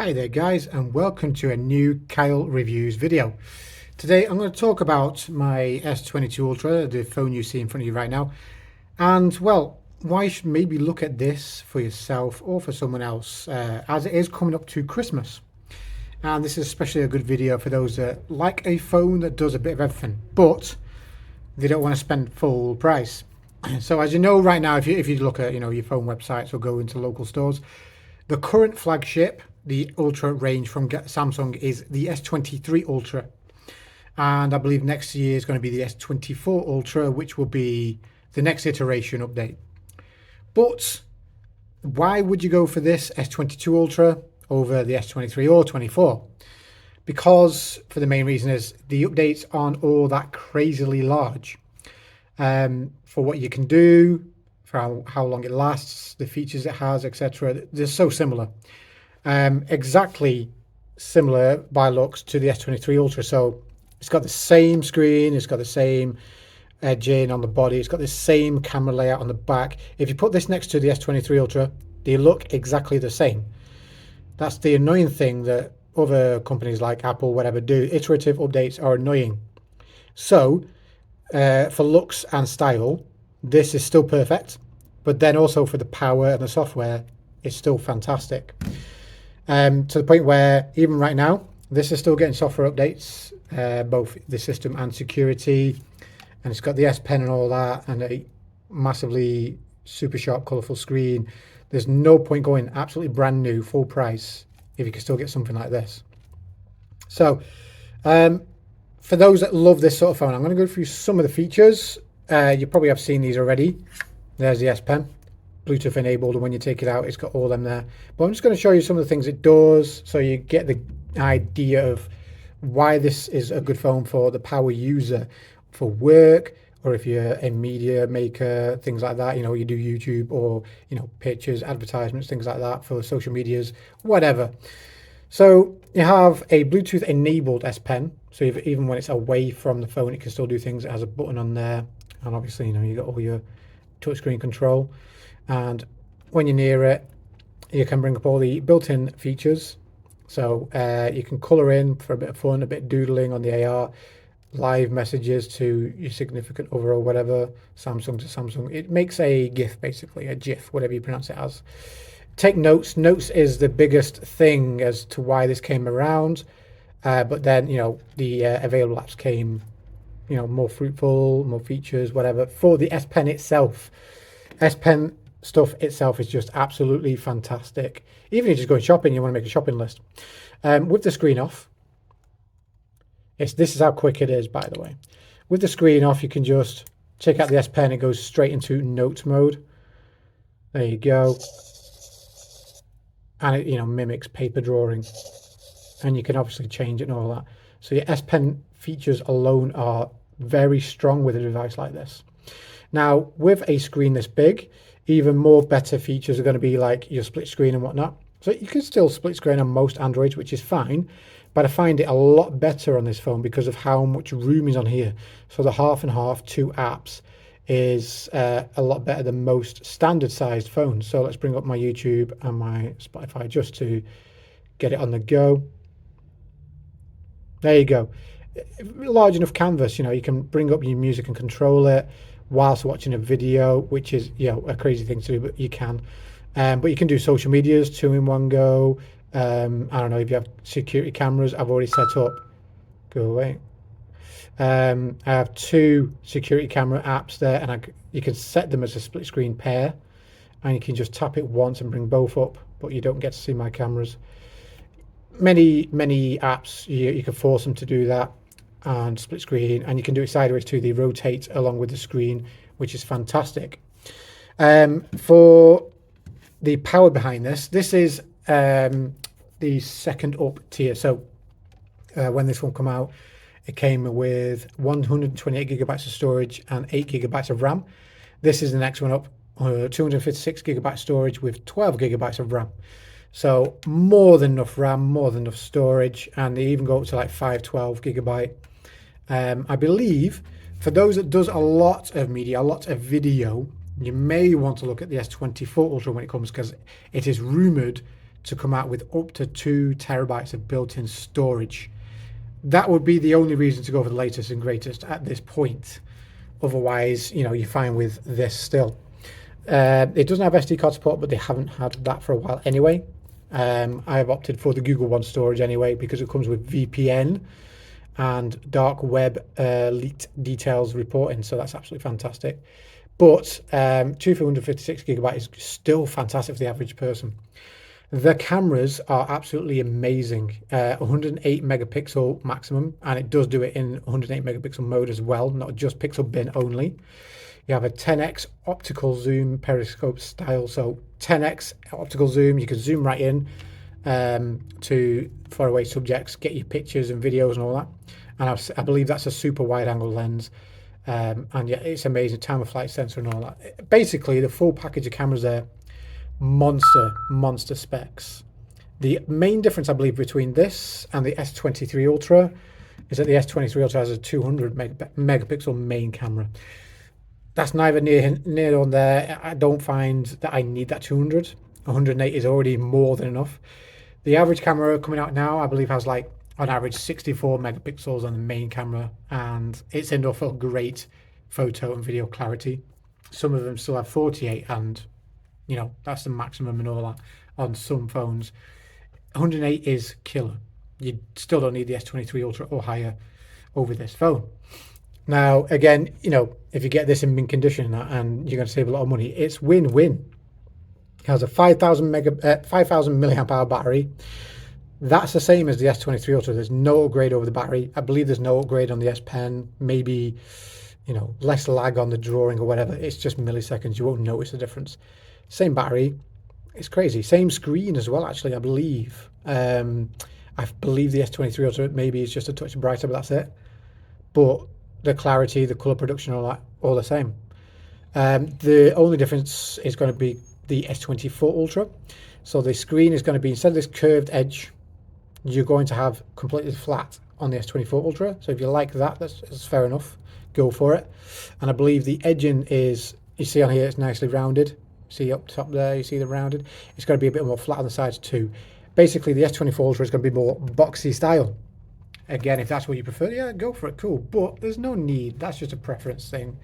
Hi there guys, and welcome to a new Kyle Reviews video. Today I'm going to talk about my S22 Ultra, the phone you see in front of you right now, and well, why you should maybe look at this for yourself or for someone else, as it is coming up to Christmas. And this is especially a good video for those that like a phone that does a bit of everything, but they don't want to spend full price. So as you know right now, if you look at your phone websites or go into local stores, the current flagship, the Ultra range from Samsung, is the S23 Ultra. And I believe next year is going to be the S24 Ultra, which will be the next iteration update. But why would you go for this S22 Ultra over the S23 or 24? Because for the main reason is the updates aren't all that crazily large. For what you can do, for how long it lasts, the features it has, etc. They're so similar. Exactly similar by looks to the S23 Ultra. So it's got the same screen, it's got the same edging on the body, it's got the same camera layout on the back. If you put this next to the S23 Ultra, they look exactly the same. That's the annoying thing that other companies like Apple, whatever, do. Iterative updates are annoying. So for looks and style, this is still perfect, but then also for the power and the software, it's still fantastic. To the point where even right now, this is still getting software updates, both the system and security, and it's got the S Pen and all that, and a massively super sharp, colourful screen. There's no point going absolutely brand new, full price, if you can still get something like this. So, for those that love this sort of phone, I'm going to go through some of the features. You probably have seen these already. There's the S Pen, Bluetooth enabled, and when you take it out, it's got all them there. But I'm just going to show you some of the things it does, so you get the idea of why this is a good phone for the power user, for work, or if you're a media maker, things like that. You do YouTube or pictures, advertisements, things like that for social medias, whatever. So you have a Bluetooth enabled S Pen, so even when it's away from the phone, it can still do things. It has a button on there, and obviously you got all your touchscreen control. And when you're near it, you can bring up all the built-in features. So you can color in for a bit of fun, a bit of doodling on the AR, live messages to your significant other or whatever, Samsung to Samsung. It makes a GIF, basically, a GIF, whatever you pronounce it as. Take notes. Notes is the biggest thing as to why this came around. But then, the available apps came, more fruitful, more features, whatever. For the S Pen itself, S Pen stuff itself is just absolutely fantastic. Even if you're just going shopping, you want to make a shopping list. With the screen off, this is how quick it is, by the way. With the screen off, you can just check out the S Pen. It goes straight into note mode. There you go. And it mimics paper drawing, and you can obviously change it and all that. So your S Pen features alone are very strong with a device like this. Now with a screen this big, even more better features are going to be like your split screen and whatnot. So you can still split screen on most Androids, which is fine, but I find it a lot better on this phone because of how much room is on here. So the half and half, 2 apps, is a lot better than most standard sized phones. So let's bring up my YouTube and my Spotify just to get it on the go. There you go. Large enough canvas, you can bring up your music and control it whilst watching a video, which is a crazy thing to do, but you can. But you can do social medias 2 in one go. I don't know if you have security cameras. I've already set up. Go away. I have 2 security camera apps there, and you can set them as a split screen pair, and you can just tap it once and bring both up, but you don't get to see my cameras. Many apps you can force them to do that, and split screen, and you can do it sideways too. They rotate along with the screen, which is fantastic. For the power behind this is the second up tier. So when this one come out, it came with 128 gigabytes of storage and 8 gigabytes of RAM. This is the next one up, 256 gigabyte storage with 12 gigabytes of RAM. So more than enough RAM, more than enough storage, and they even go up to like 512 gigabyte. I believe for those that does a lot of media, a lot of video, you may want to look at the S24 Ultra when it comes, because it is rumored to come out with up to 2 TB of built-in storage. That would be the only reason to go for the latest and greatest at this point. Otherwise, you know, you're fine with this still. It doesn't have SD card support, but they haven't had that for a while anyway. I have opted for the Google One storage anyway because it comes with VPN and dark web leaked details reporting, so that's absolutely fantastic. But 256 gigabyte is still fantastic for the average person. The cameras are absolutely amazing. 108 megapixel maximum, and it does do it in 108 megapixel mode as well, not just pixel bin only. You have a 10x optical zoom periscope style, so 10x optical zoom, you can zoom right in to faraway subjects, get your pictures and videos and all that. And I believe that's a super wide angle lens. And yeah, it's amazing. Time of flight sensor and all that. Basically, the full package of cameras there, monster specs. The main difference, I believe, between this and the S23 Ultra is that the S23 Ultra has a 200 megapixel main camera. That's neither near nor there. I don't find that I need that 200. 108 is already more than enough. The average camera coming out now, I believe, has like on average 64 megapixels on the main camera, and it's enough for great photo and video clarity. Some of them still have 48, and you know, that's the maximum and all that on some phones. 108 is killer. You still don't need the S23 Ultra or higher over this phone. Now, again, you know, if you get this in mint condition and you're going to save a lot of money, it's win-win. It has a 5,000 milliamp hour battery. That's the same as the S23 Ultra. There's no upgrade over the battery. I believe there's no upgrade on the S Pen. Maybe, you know, less lag on the drawing or whatever. It's just milliseconds. You won't notice the difference. Same battery. It's crazy. Same screen as well, actually, I believe. I believe the S23 Ultra maybe is just a touch brighter, but that's it. But the clarity, the color production, all the same. The only difference is going to be the S24 Ultra. So the screen is going to be, instead of this curved edge, you're going to have completely flat on the S24 Ultra. So if you like that, that's fair enough. Go for it. And I believe the edging is, you see on here, it's nicely rounded. See up top there, you see the rounded. It's going to be a bit more flat on the sides too. Basically, the S24 Ultra is going to be more boxy style. Again, if that's what you prefer, yeah, go for it, cool. But there's no need. That's just a preference thing.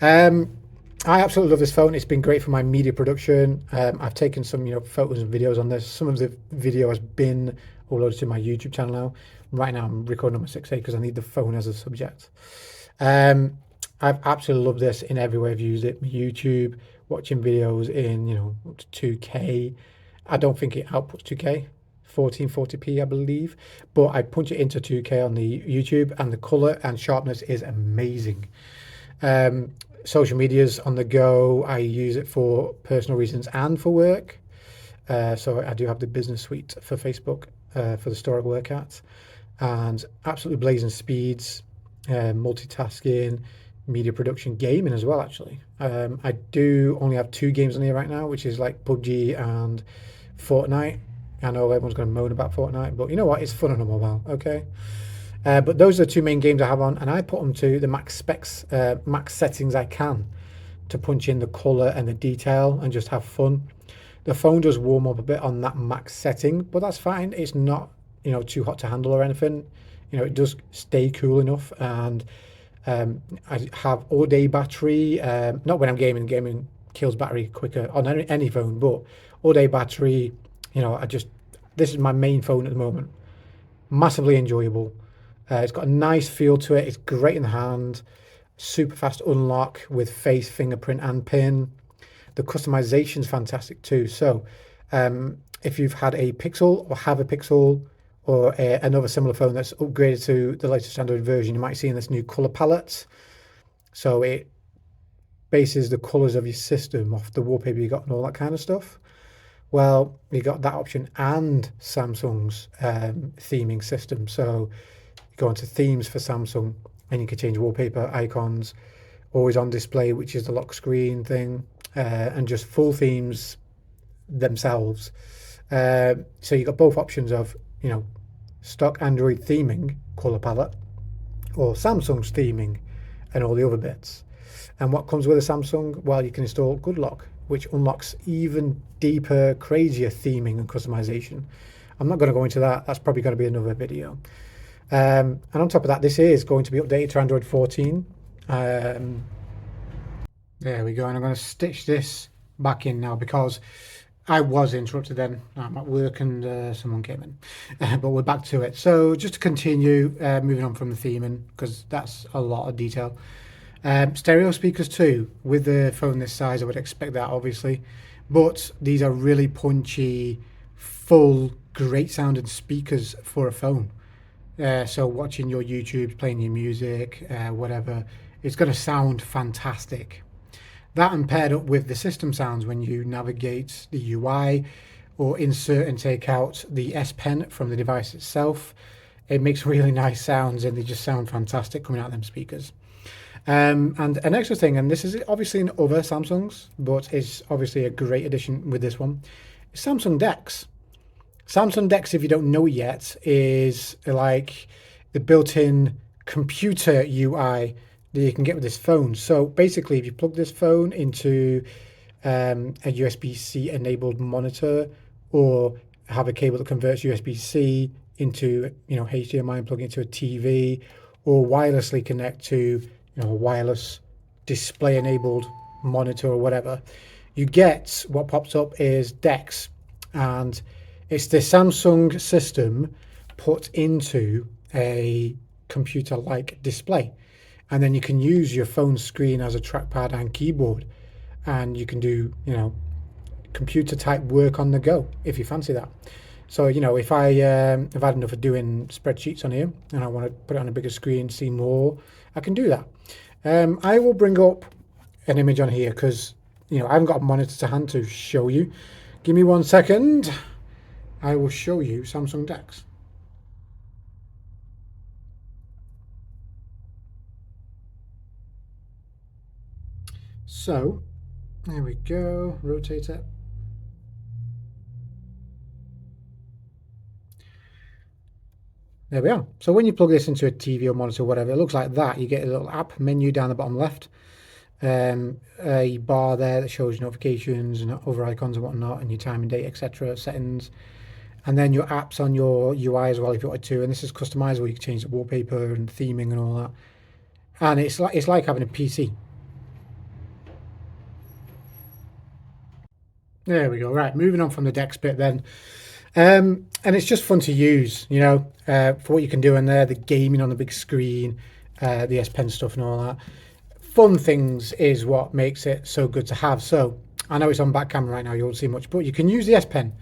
I absolutely love this phone. It's been great for my media production. I've taken some, you know, photos and videos on this. Some of the video has been uploaded to my YouTube channel now. Right now, I'm recording on my 6A because I need the phone as a subject. I've absolutely loved this in every way I've used it. YouTube, watching videos in, you know, up to 2K. I don't think it outputs 2K. 1440p, I believe, but I punch it into 2K on the YouTube, and the color and sharpness is amazing. Social medias on the go, I use it for personal reasons and for work. So I do have the business suite for Facebook for the store I work at, and absolutely blazing speeds, multitasking, media production, gaming as well. Actually, I do only have 2 games on here right now, which is like PUBG and Fortnite. I know everyone's going to moan about Fortnite, but you know what? It's fun on a mobile, okay? But those are the 2 main games I have on, and I put them to the max specs, max settings I can to punch in the color and the detail and just have fun. The phone does warm up a bit on that max setting, but that's fine. It's not, you know, too hot to handle or anything. You know, it does stay cool enough, and I have all-day battery. Not when I'm gaming. Gaming kills battery quicker on any phone, but all-day battery. You know, this is my main phone at the moment. Massively enjoyable. It's got a nice feel to it. It's great in the hand. Super fast unlock with face, fingerprint, and pin. The customization's fantastic too. So, if you've had a Pixel or have a Pixel or another similar phone that's upgraded to the latest Android version, you might see in this new color palette. So it bases the colors of your system off the wallpaper you got and all that kind of stuff. Well, you got that option and Samsung's theming system. So you go into themes for Samsung and you can change wallpaper, icons, always on display, which is the lock screen thing, and just full themes themselves. So you got both options of, you know, stock Android theming, color palette, or Samsung's theming and all the other bits. And what comes with a Samsung? Well, you can install Good Lock, which unlocks even deeper, crazier theming and customization. I'm not going to go into that. That's probably going to be another video. And on top of that, this is going to be updated to Android 14. There we go. And I'm going to stitch this back in now because I was interrupted then. I'm at work and someone came in. But we're back to it. So just to continue, moving on from the theming, because that's a lot of detail. Stereo speakers too. With the phone this size, I would expect that, obviously. But these are really punchy, full, great sounding speakers for a phone. So watching your YouTube, playing your music, whatever, it's going to sound fantastic. That and paired up with the system sounds when you navigate the UI or insert and take out the S Pen from the device itself, it makes really nice sounds and they just sound fantastic coming out of them speakers. And an extra thing, and this is obviously in other Samsungs, but it's obviously a great addition with this one, is Samsung DeX. Samsung DeX, if you don't know yet, is like the built-in computer UI that you can get with this phone. So basically, if you plug this phone into a USB-C enabled monitor, or have a cable that converts USB-C into HDMI and plug it into a TV, or wirelessly connect to a wireless display enabled monitor or whatever, you get what pops up is DeX, and it's the Samsung system put into a computer-like display. And then you can use your phone screen as a trackpad and keyboard. And you can do, computer type work on the go if you fancy that. So, if I have had enough of doing spreadsheets on here and I want to put it on a bigger screen, see more, I can do that. I will bring up an image on here because, I haven't got a monitor to hand to show you. Give me 1 second. I will show you Samsung DeX. So, there we go, rotate it. There we are. So when you plug this into a TV or monitor or whatever, it looks like that. You get a little app menu down the bottom left, a bar there that shows notifications and other icons and whatnot, and your time and date, etc., settings, and then your apps on your UI as well if you wanted to. And this is customizable. You can change the wallpaper and theming and all that. And it's like having a PC. There we go. Right, moving on from the DeX bit then. And it's just fun to use, for what you can do in there, the gaming on the big screen, the S Pen stuff and all that. Fun things is what makes it so good to have. So I know it's on back camera right now, you won't see much, but you can use the S Pen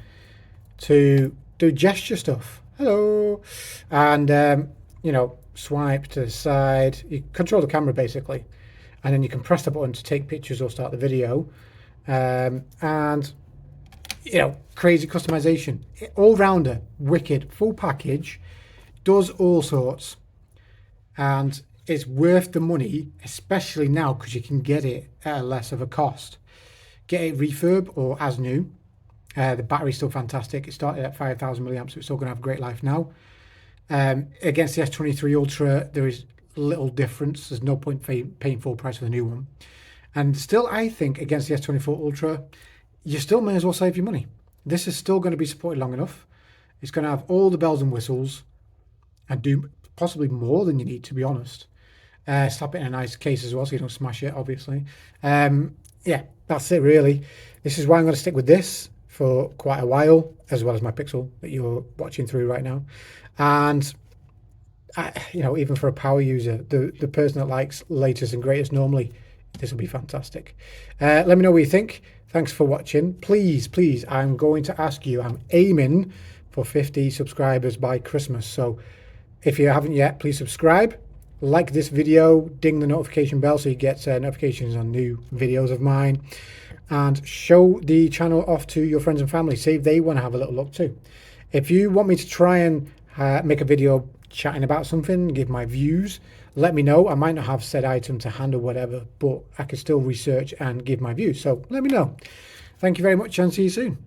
to do gesture stuff. Hello. And, swipe to the side. You control the camera basically. And then you can press the button to take pictures or start the video. And crazy customization, all-rounder, wicked, full package, does all sorts, and it's worth the money, especially now because you can get it at a less of a cost. Get it refurb or as new. The battery's still fantastic. It started at 5,000 milliamps, so it's still going to have a great life now. Against the S23 Ultra, there is little difference. There's no point paying full price for the new one. And still, I think against the S24 Ultra, you still may as well save your money. This is still going to be supported long enough. It's going to have all the bells and whistles and do possibly more than you need, to be honest. Slap it in a nice case as well so you don't smash it, obviously. Yeah, that's it really. This is why I'm going to stick with this for quite a while, as well as my Pixel that you're watching through right now. And, even for a power user, the person that likes latest and greatest normally, this will be fantastic. Let me know what you think. Thanks for watching. Please, I'm going to ask you, I'm aiming for 50 subscribers by Christmas. So if you haven't yet, please subscribe, like this video, ding the notification bell so you get notifications on new videos of mine, and show the channel off to your friends and family. See if they want to have a little look too. If you want me to try and make a video chatting about something, give my views, let me know. I might not have said item to hand or whatever, but I can still research and give my views. So let me know. Thank you very much and see you soon.